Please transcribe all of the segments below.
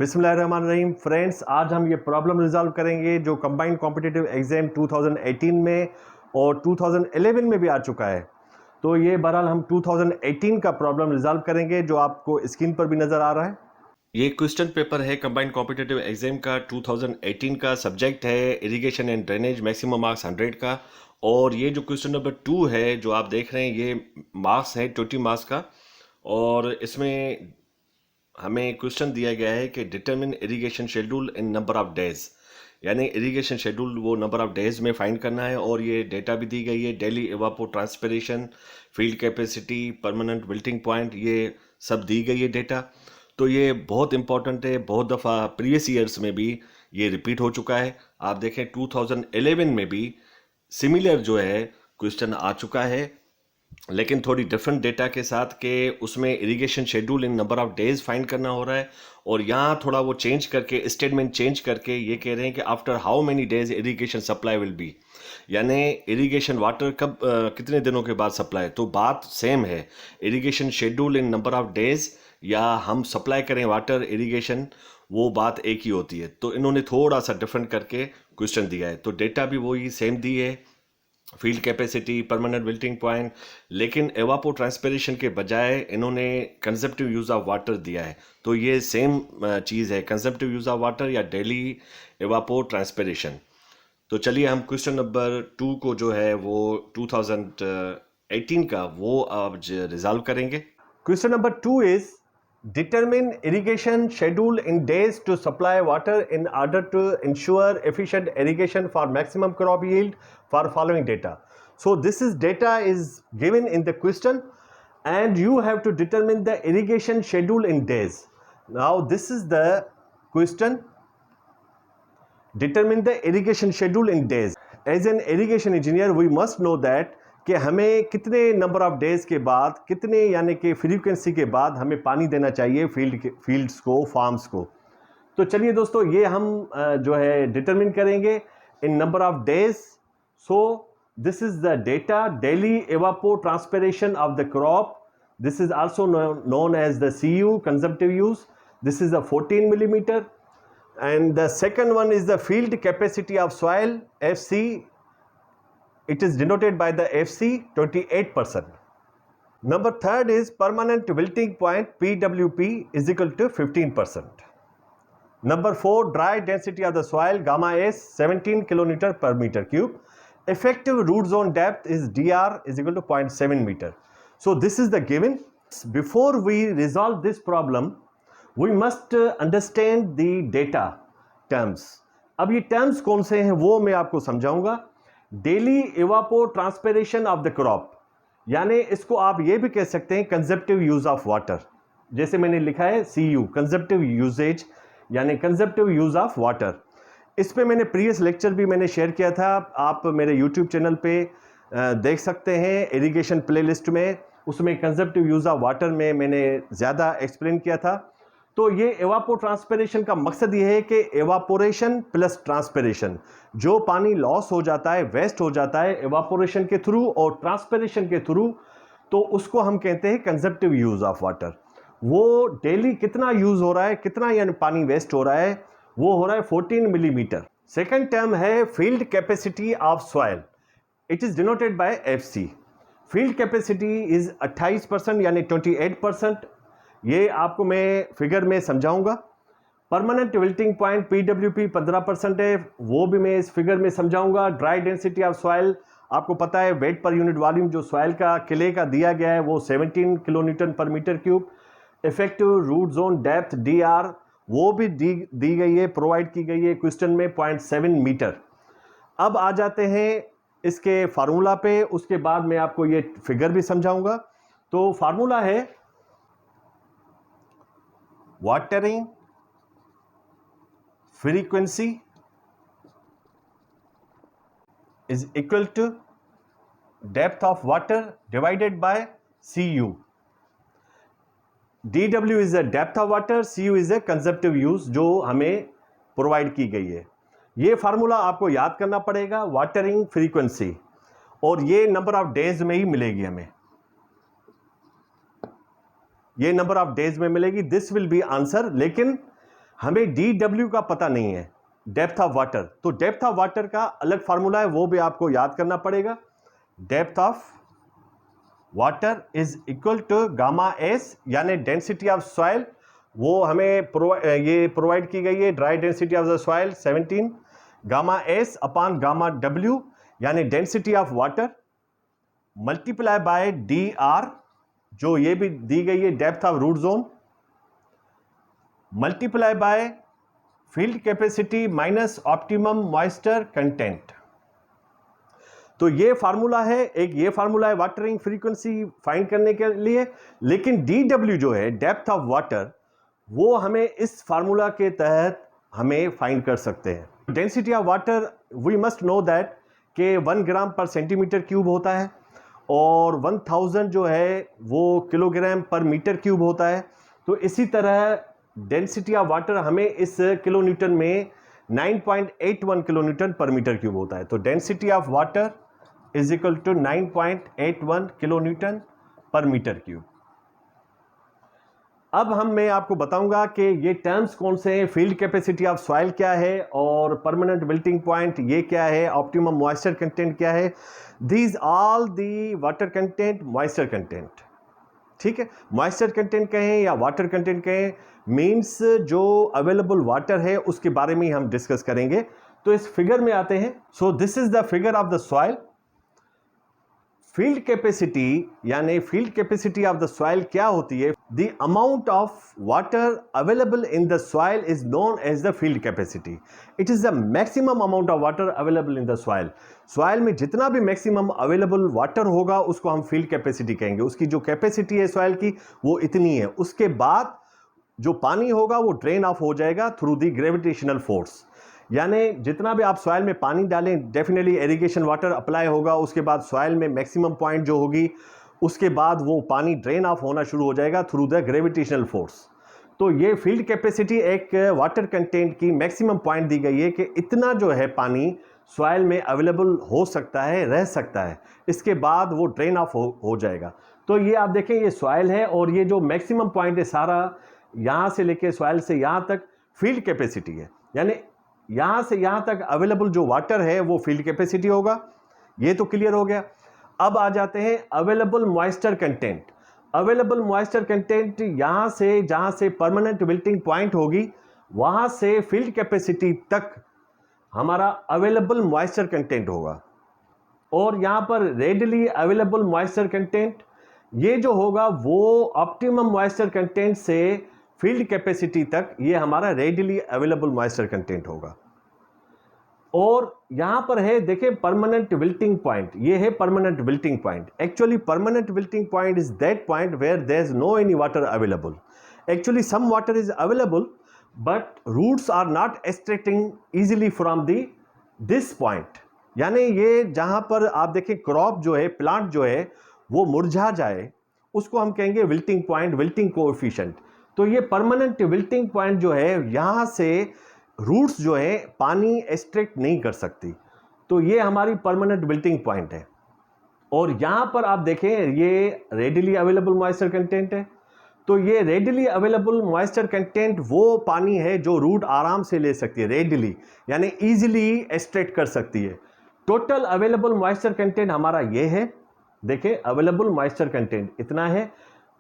बिस्मिल्लाहिर्रहमानिर्रहीम फ्रेंड्स, आज हम ये प्रॉब्लम रिजॉल्व करेंगे जो कंबाइंड कॉम्पिटिटिव एग्जाम 2018 में और 2011 में भी आ चुका है। तो ये बहरहाल हम 2018 का प्रॉब्लम रिजॉल्व करेंगे जो आपको स्क्रीन पर भी नज़र आ रहा है। ये क्वेश्चन पेपर है कंबाइंड कॉम्पिटिटिव एग्जाम का 2018 का। सब्जेक्ट है irrigation and drainage, maximum marks 100 का। और ये जो क्वेश्चन नंबर 2 है जो आप देख रहे हैं ये मार्क्स है 20 मार्क्स का। और इसमें हमें क्वेश्चन दिया गया है कि determine irrigation schedule in number of days, यानी इरिगेशन शेड्यूल वो नंबर ऑफ डेज में फाइंड करना है। और ये डेटा भी दी गई है, daily evapotranspiration, field capacity, permanent wilting point, ये सब दी गई है डेटा। तो ये बहुत इंपॉर्टेंट है, बहुत दफ़ा प्रीवियस ईयर्स में भी ये रिपीट हो चुका है। आप देखें 2011 में भी सिमिलर जो है क्वेश्चन आ चुका है, लेकिन थोड़ी डिफरेंट डेटा के साथ के उसमें irrigation schedule in number of days find करना हो रहा है। और यहाँ थोड़ा वो चेंज करके, स्टेटमेंट चेंज करके ये कह रहे हैं कि after how many days irrigation supply will be, यानी इरिगेशन वाटर कब कितने दिनों के बाद सप्लाई। तो बात सेम है, irrigation schedule in number of days या हम सप्लाई करें वाटर इरिगेशन, वो बात एक ही होती है। तो इन्होंने थोड़ा सा डिफरेंट करके क्वेश्चन दिया है। तो डेटा भी वही सेम दी है, field capacity, permanent wilting point, लेकिन एवापो ट्रांसपिरेशन के बजाय इन्होंने कंजप्टिव यूज़ ऑफ वाटर दिया है। तो ये सेम चीज़ है, कंजप्टिव यूज़ ऑफ वाटर या डेली एवापो ट्रांसपिरेशन। तो चलिए हम क्वेश्चन नंबर 2 को जो है वो 2018 का वो आज रिजॉल्व करेंगे। Question number 2 is determine irrigation schedule in days to supply water in order to ensure efficient irrigation for maximum crop yield for following data. So this is data is given in the question and you have to determine the irrigation schedule in days. Now this is the question, determine the irrigation schedule in days. As an irrigation engineer we must know that कि हमें कितने number of days के बाद, कितने यानी कि frequency के बाद हमें पानी देना चाहिए फील्ड्स को, फार्म्स को। तो चलिए दोस्तों, ये हम जो है डिटरमिन करेंगे in number of days. So this is the data, daily evapotranspiration of the crop. This is also known as the CU, consumptive use. This is the 14 millimeter. And the second one is the field capacity of soil, FC. It is denoted by the FC, 28%. Number third is permanent wilting point, PWP, is equal to 15%. Number 4, dry density of the soil, gamma S, 17 kilonewton per meter cube. Effective root zone depth is DR is equal to 0.7 meter. So this is the given. Before we resolve this problem, we must understand the data terms. अब ये terms कौन से हैं वो मैं आपको समझाऊंगा। Daily evapotranspiration of the crop, यानी इसको आप ये भी कह सकते हैं कंजप्टिव यूज ऑफ वाटर। जैसे मैंने लिखा है CU, कंजप्टिव यूजेज, यानी कंजप्टिव यूज ऑफ वाटर। इस पे मैंने प्रीवियस लेक्चर भी मैंने शेयर किया था, आप मेरे यूट्यूब चैनल पे देख सकते हैं इरिगेशन प्लेलिस्ट में। उसमें कंजप्टिव यूज ऑफ वाटर में मैंने ज़्यादा एक्सप्लेन किया था। तो ये एवापो ट्रांसपिरेशन का मकसद ये है कि एवापोरेशन प्लस ट्रांसपिरेशन, जो पानी लॉस हो जाता है, वेस्ट हो जाता है एवापोरेशन के थ्रू और ट्रांसपिरेशन के थ्रू, तो उसको हम कहते हैं कंजप्टिव यूज ऑफ वाटर। वो डेली कितना यूज हो रहा है, कितना यानी पानी वेस्ट हो रहा है, वो हो रहा है 14 millimeter. सेकेंड टर्म है field capacity of soil, it is denoted by FC. Field capacity is 28% यानी 28%। ये आपको मैं फिगर में समझाऊंगा। परमानेंट विल्टिंग पॉइंट PWP 15% है, वो भी मैं इस फिगर में समझाऊंगा। ड्राई डेंसिटी ऑफ सॉइल, आपको पता है वेट पर यूनिट वॉल्यूम जो सॉइल का, किले का दिया गया है वो 17 kilonewton per meter cube. Effective root zone depth DR वो भी दी गई है, प्रोवाइड की गई है क्वेश्चन में, 0.7 मीटर। अब आ जाते हैं इसके फार्मूला पे, उसके बाद मैं आपको ये फिगर भी समझाऊंगा। तो फार्मूला है watering frequency is equal to depth of water divided by CU. DW is the depth of water, CU is a consumptive use जो हमें प्रोवाइड की गई है। ये फार्मूला आपको याद करना पड़ेगा, वाटरिंग फ्रीक्वेंसी, और ये नंबर ऑफ डेज में ही मिलेगी हमें, ये नंबर ऑफ डेज में मिलेगी। This will be answer. लेकिन हमें DW का पता नहीं है, डेप्थ ऑफ वाटर। तो डेप्थ ऑफ वाटर का अलग फार्मूला है, वो भी आपको याद करना पड़ेगा। Depth of water is equal to gamma s, यानी डेंसिटी ऑफ सॉइल, वो हमें ये प्रोवाइड की गई है, dry density of the soil 17 gamma s upon gamma डब्ल्यू, यानी density of water, multiply by D R, जो ये भी दी गई है, depth of root zone, multiply by field capacity minus optimum moisture content. तो ये फार्मूला है, एक ये फार्मूला है वाटरिंग फ्रीक्वेंसी फाइंड करने के लिए। लेकिन DW जो है, डेप्थ ऑफ वाटर, वो हमें इस फार्मूला के तहत हमें फाइंड कर सकते हैं। Density of water we must know that कि 1 ग्राम पर सेंटीमीटर क्यूब होता है, और 1000 जो है वो किलोग्राम पर मीटर क्यूब होता है। तो इसी तरह डेंसिटी ऑफ वाटर हमें इस किलो न्यूटन में 9.81 kilonewton per metre cube होता है। तो density of water is equal to 9.81 kilonewton per metre cube. अब मैं आपको बताऊंगा कि ये टर्म्स कौन से हैं, फील्ड कैपेसिटी ऑफ सॉइल क्या है, और परमानेंट विल्टिंग पॉइंट ये क्या है, ऑप्टिमम मॉइस्चर कंटेंट क्या है। These all the water content, moisture content, ठीक है। मॉइस्चर कंटेंट कहें या वाटर कंटेंट कहें, मीन्स जो अवेलेबल वाटर है उसके बारे में हम डिस्कस करेंगे। तो इस फिगर में आते हैं। So this is the figure of the soil. Field capacity यानी field capacity of the soil क्या होती है? The amount of water available in the soil is known as the field capacity. It is the maximum amount of water available in the soil. Soil में जितना भी maximum available water होगा उसको हम field capacity कहेंगे। उसकी जो capacity है सॉइल की वो इतनी है। उसके बाद जो पानी होगा वो ड्रेन ऑफ हो जाएगा थ्रू द ग्रेविटेशनल फोर्स। यानी जितना भी आप सॉइल में पानी डालें, डेफिनेटली इरिगेशन वाटर अप्लाई होगा, उसके बाद सॉइल में मैक्सिमम पॉइंट जो होगी, उसके बाद वो पानी ड्रेन ऑफ होना शुरू हो जाएगा थ्रू द ग्रेविटेशनल फोर्स। तो ये फील्ड कैपेसिटी एक वाटर कंटेंट की मैक्सिमम पॉइंट दी गई है कि इतना जो है पानी सॉइल में अवेलेबल हो सकता है, रह सकता है, इसके बाद वो ड्रेन ऑफ हो जाएगा। तो ये आप देखें, ये सॉइल है और ये जो मैक्सिमम पॉइंट है सारा यहाँ से लेके सॉइल से यहाँ तक फील्ड कैपेसिटी है। यानी यहाँ से यहाँ तक अवेलेबल जो वाटर है वो फील्ड कैपेसिटी होगा। ये तो क्लियर हो गया। अब आ जाते हैं available moisture content. Available moisture content यहाँ से जहाँ से परमानेंट विल्टिंग पॉइंट होगी वहाँ से फील्ड कैपेसिटी तक हमारा अवेलेबल मॉइस्चर कंटेंट होगा। और यहाँ पर रेडली अवेलेबल मॉइस्चर कंटेंट ये जो होगा वो ऑप्टिमम मॉइस्चर कंटेंट से फील्ड कैपेसिटी तक ये हमारा रेडली अवेलेबल मॉइस्चर कंटेंट होगा। और यहां पर है देखिए परमानेंट विल्टिंग पॉइंट। ये है permanent wilting point. Actually permanent wilting point is that point where there is no any water available. Actually some water is available but roots are not extracting easily from this point. यानी ये जहां पर आप देखें crop जो है, plant जो है वो मुरझा जाए, उसको हम कहेंगे विल्टिंग पॉइंट, विल्टिंग कोएफिशिएंट। तो ये परमानेंट विल्टिंग पॉइंट जो है यहाँ से रूट्स जो है पानी एक्सट्रैक्ट नहीं कर सकती। तो ये हमारी परमानेंट विल्टिंग पॉइंट है। और यहाँ पर आप देखें ये रेडिली अवेलेबल मॉइस्चर कंटेंट है। तो ये रेडिली अवेलेबल मॉइस्चर कंटेंट वो पानी है जो रूट आराम से ले सकती है, रेडिली यानी इजीली एक्सट्रैक्ट कर सकती है। टोटल अवेलेबल मॉइस्चर कंटेंट हमारा ये है। देखें अवेलेबल मॉइस्चर कंटेंट इतना है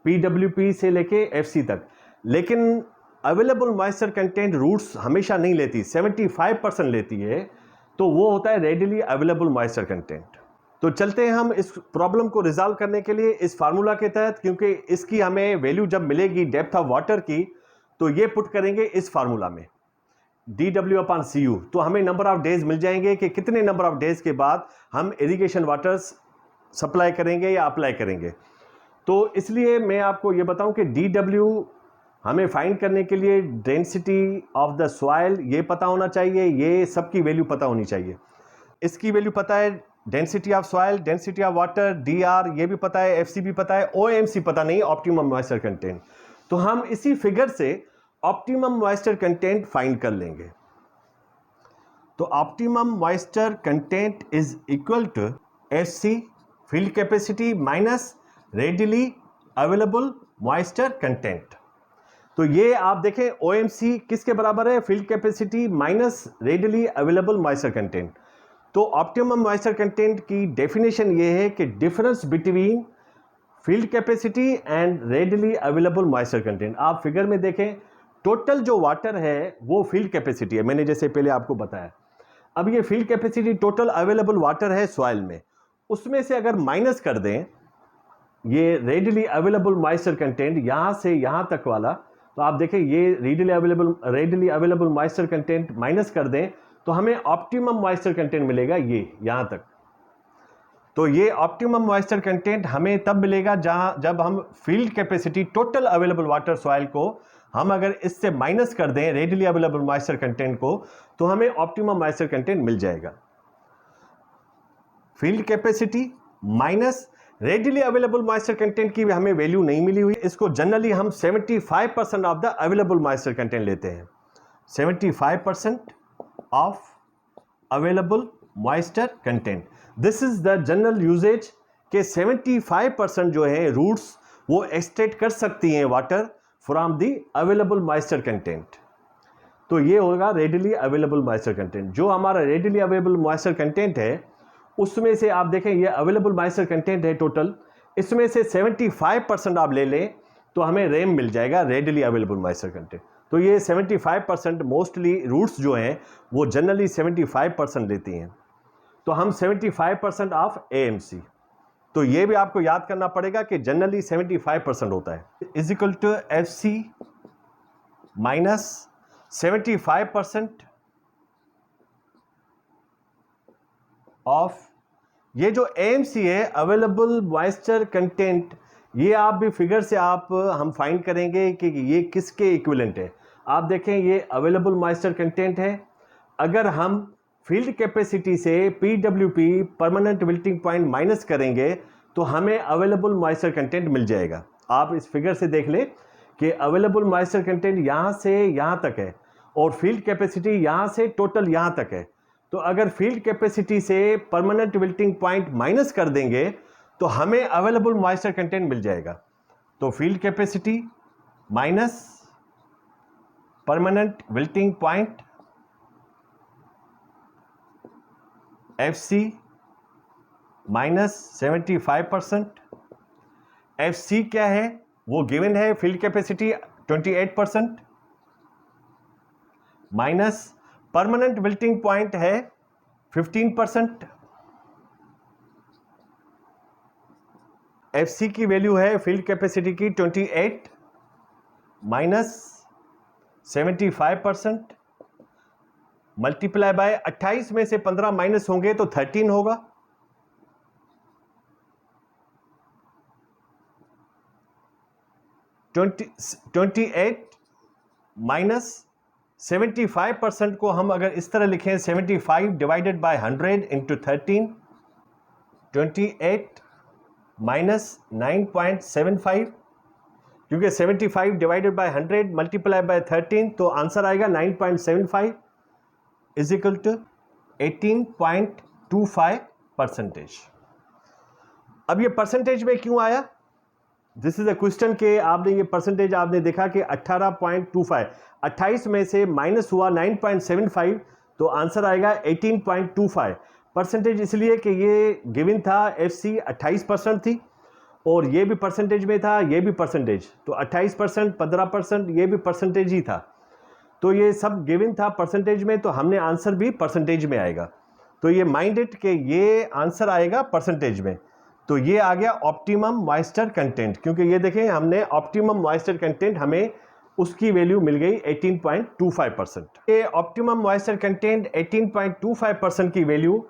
PWP से लेके FC तक। लेकिन अवेलेबल मॉइस्चर कंटेंट रूट्स हमेशा नहीं लेती, 75% लेती है। तो वो होता है रेडिली अवेलेबल मॉइस्चर कंटेंट। तो चलते हैं हम इस प्रॉब्लम को रिजॉल्व करने के लिए इस फार्मूला के तहत, क्योंकि इसकी हमें वैल्यू जब मिलेगी डेप्थ ऑफ वाटर की तो ये पुट करेंगे इस फार्मूला में dW/CU। तो हमें नंबर ऑफ डेज मिल जाएंगे कि कितने नंबर ऑफ डेज के बाद हम इरिगेशन वाटर्स सप्लाई करेंगे या अप्लाई करेंगे। तो इसलिए मैं आपको ये बताऊं कि DW हमें फाइंड करने के लिए डेंसिटी ऑफ द सॉइल ये पता होना चाहिए, ये सबकी वैल्यू पता होनी चाहिए। इसकी वैल्यू पता है, density of soil, density of water, DR ये भी पता है, FC भी पता है, OMC पता नहीं, ऑप्टिमम मॉइस्चर कंटेंट। तो हम इसी फिगर से ऑप्टिमम मॉइस्चर कंटेंट फाइंड कर लेंगे। तो optimum moisture content is equal to FC field capacity minus readily available moisture content. तो ये आप देखें OMC किसके बराबर है, field capacity minus readily available moisture content. तो ऑप्टिमम मॉइस्चर कंटेंट की डेफिनेशन ये है कि difference between field capacity and readily available moisture content. आप फिगर में देखें, टोटल जो वाटर है वो फील्ड कैपेसिटी है, मैंने जैसे पहले आपको बताया। अब ये field capacity total available water है सॉइल में, उसमें से अगर माइनस कर दें ये रेडिली अवेलेबल मॉइस्चर कंटेंट यहाँ से यहाँ तक वाला, तो आप देखें ये readily available moisture content minus कर दें तो हमें ऑप्टिमम मॉइस्चर कंटेंट मिलेगा ये यहाँ तक। तो ये ऑप्टिमम मॉइस्चर कंटेंट हमें तब मिलेगा जब हम field capacity total available water soil को हम अगर इससे माइनस कर दें रेडिली अवेलेबल मॉइस्चर कंटेंट को, तो हमें ऑप्टिमम मॉइस्चर कंटेंट मिल जाएगा। Field capacity minus readily available moisture content की हमें वैल्यू नहीं मिली हुई, इसको जनरली हम 75% of the available moisture content लेते हैं। 75% of available moisture content, this is the general usages के 75% जो है रूट्स वो एक्सट्रैक्ट कर सकती हैं water from the available moisture content. तो ये होगा रेडिली अवेलेबल मॉइस्चर कंटेंट। जो हमारा रेडिली अवेलेबल मॉइस्चर कंटेंट है उसमें से आप देखें ये अवेलेबल मॉइस्चर कंटेंट है टोटल, इसमें से 75% आप ले लें तो हमें रेम मिल जाएगा, रेडिली अवेलेबल मॉइस्चर कंटेंट। तो ये 75% मोस्टली रूट्स जो हैं वो जनरली 75% लेती हैं, तो हम 75% ऑफ AMC। तो ये भी आपको याद करना पड़ेगा कि जनरली 75% होता है, is equal to FC minus 75% of ये जो AMC है अवेलेबल मॉइस्चर कंटेंट, ये आप भी फिगर से हम फाइंड करेंगे कि ये किसके इक्विवेलेंट है। आप देखें ये अवेलेबल मॉइस्चर कंटेंट है, अगर हम फील्ड कैपेसिटी से PWP permanent wilting point minus करेंगे तो हमें अवेलेबल मॉइस्चर कंटेंट मिल जाएगा। आप इस फिगर से देख लें कि अवेलेबल मॉइस्चर कंटेंट यहाँ से यहाँ तक है और फील्ड कैपेसिटी यहाँ से टोटल यहाँ तक है। तो अगर फील्ड कैपेसिटी से परमानेंट विल्टिंग पॉइंट माइनस कर देंगे तो हमें अवेलेबल मॉइस्चर कंटेंट मिल जाएगा। तो field capacity minus permanent wilting point FC minus 75%। FC क्या है वो गिवन है, field capacity 28% minus permanent wilting point है 15%। FC की वैल्यू है फील्ड कैपेसिटी की 28 माइनस 75% मल्टीप्लाई बाय 28 में से 15 माइनस होंगे तो 13 होगा। 28 माइनस 75% को हम अगर इस तरह लिखें 75 डिवाइडेड बाय 100 इंटू 13, 28 माइनस 9.75, क्योंकि 75 डिवाइडेड बाय 100 मल्टीप्लाई बाय 13 तो आंसर आएगा 9.75 इज इक्वल टू 18.25%। अब ये परसेंटेज में क्यों आया, दिस इज अ क्वेश्चन के आपने ये परसेंटेज आपने देखा कि 18.25, 28 में से माइनस हुआ 9.75 तो आंसर आएगा 18.25 परसेंटेज, इसलिए कि ये गिवन था FC 28% थी और ये भी परसेंटेज में था, ये भी परसेंटेज, तो 28%, 15% ये भी परसेंटेज ही था, तो ये सब गिवन था परसेंटेज में, तो हमने आंसर भी परसेंटेज में आएगा। तो ये माइंड इट कि ये आंसर आएगा परसेंटेज में, तो ये आ गया ऑप्टिमम मॉइस्चर कंटेंट, क्योंकि ये देखें हमने ऑप्टिमम मॉइस्चर कंटेंट हमें उसकी वैल्यू मिल गई 18.25%। ये ऑप्टिमम मॉइस्चर कंटेंट 18.25% की वैल्यू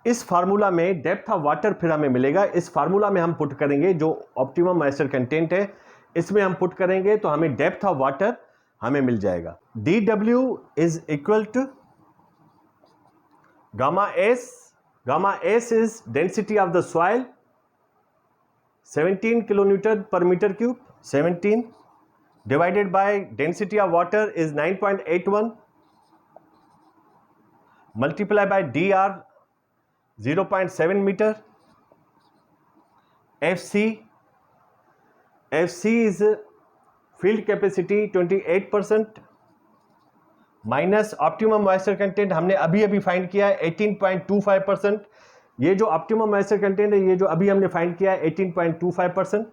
इस फार्मूला में डेप्थ ऑफ वाटर फिर हमें मिलेगा, इस फार्मूला में हम पुट करेंगे जो ऑप्टिमम मॉइस्चर कंटेंट है इसमें हम पुट करेंगे तो हमें डेप्थ ऑफ वाटर हमें मिल जाएगा। DW is equal to gamma S is density of the soil 17 kilonewton per meter cube, 17 divided by density of water is 9.81 multiply by dr 0.7 meter, FC is field capacity 28% minus optimum moisture content हमने अभी अभी find किया है 18.25%। ये जो optimum moisture content है, ये जो अभी हमने फाइंड किया है 18.25%,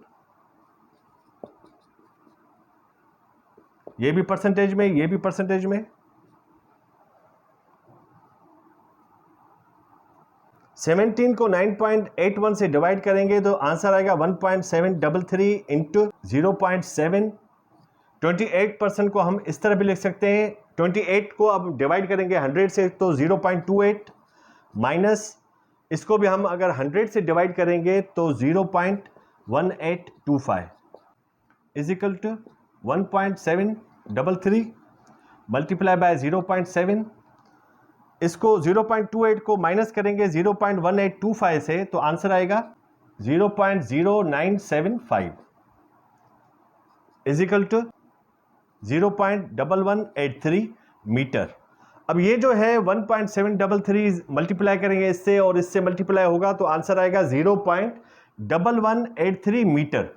ये भी परसेंटेज में, ये भी परसेंटेज में। 17 को 9.81 से डिवाइड करेंगे तो आंसर आएगा 1.733 इंटू 0.7। 28% को हम इस तरह भी लिख सकते हैं, 28 को अब डिवाइड करेंगे 100 से तो 0.28 माइनस इसको भी हम अगर 100 से डिवाइड करेंगे तो 0.1825 is equal to 1.733 multiply by 0.7। इसको 0.28 को माइनस करेंगे 0.1825 से तो आंसर आएगा 0.0975 इज इक्वल टू 0.1183 मीटर। अब ये जो है 1.733 मल्टीप्लाई करेंगे इससे और इससे मल्टीप्लाई होगा तो आंसर आएगा 0.1183 मीटर।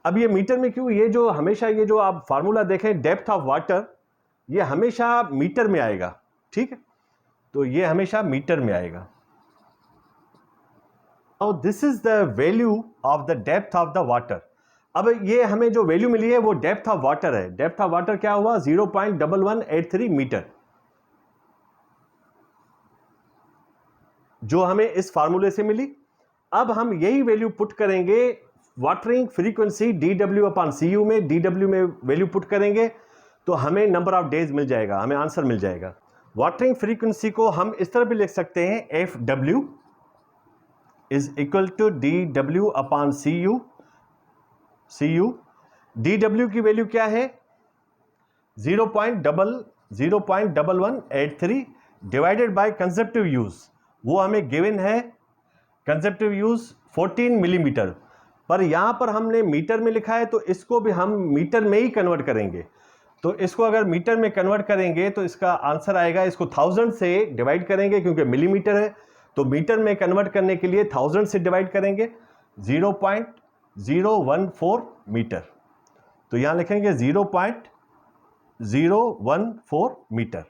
अब ये मीटर में क्यों, ये जो हमेशा ये जो आप फार्मूला देखें डेप्थ ऑफ वाटर, ये हमेशा मीटर में आएगा, ठीक है, तो ये हमेशा मीटर में आएगा। Now this is the value of the depth of the water. अब ये हमें जो वैल्यू मिली है वो डेप्थ ऑफ वाटर है। डेप्थ ऑफ वाटर क्या हुआ, 0.1183 मीटर, जो हमें इस फार्मूले से मिली। अब हम यही वैल्यू पुट करेंगे वाटरिंग फ्रीक्वेंसी dW/CU में, dW में वैल्यू पुट करेंगे तो हमें नंबर ऑफ डेज मिल जाएगा, हमें आंसर मिल जाएगा। वाटरिंग फ्रीक्वेंसी को हम इस तरह भी लिख सकते हैं, FW is equal to dW/CU। dW की वैल्यू क्या है, 0.1183 डिवाइडेड बाय कंसेप्टिव यूज, वो हमें गिवन है कंसेप्टिव यूज 14 मिलीमीटर, पर यहां पर हमने मीटर में लिखा है तो इसको भी हम मीटर में ही कन्वर्ट करेंगे। तो इसको अगर मीटर में कन्वर्ट करेंगे तो इसका आंसर आएगा, इसको 1000 से डिवाइड करेंगे क्योंकि मिलीमीटर है, तो मीटर में कन्वर्ट करने के लिए 1000 से डिवाइड करेंगे 0.014 मीटर, तो यहां लिखेंगे 0.014 मीटर।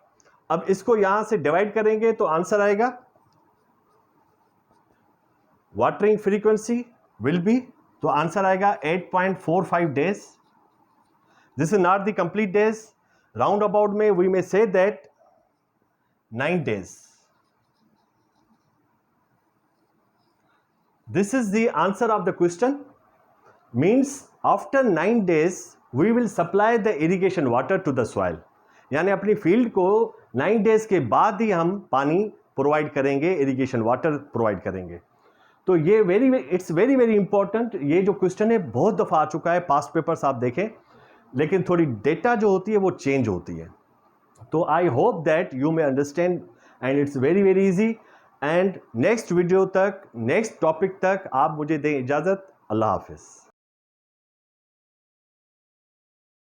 अब इसको यहां से डिवाइड करेंगे तो आंसर आएगा वाटरिंग फ्रीक्वेंसी विल बी, तो आंसर आएगा 8.45 days. This is not the complete days, round about में we may say that 9 days. This is the answer of the question. Means after 9 days we will supply the irrigation water to the soil. यानी अपनी field को 9 days के बाद ही हम पानी provide करेंगे, irrigation water provide करेंगे। तो ये इट्स वेरी वेरी इंपॉर्टेंट। ये जो क्वेश्चन है बहुत दफ़ा आ चुका है, पास्ट पेपर्स आप देखें, लेकिन थोड़ी डेटा जो होती है वो चेंज होती है। तो I hope that you may understand and it's very very easy. And next video तक, नेक्स्ट टॉपिक तक आप मुझे दें इजाज़त। अल्लाह हाफिज़।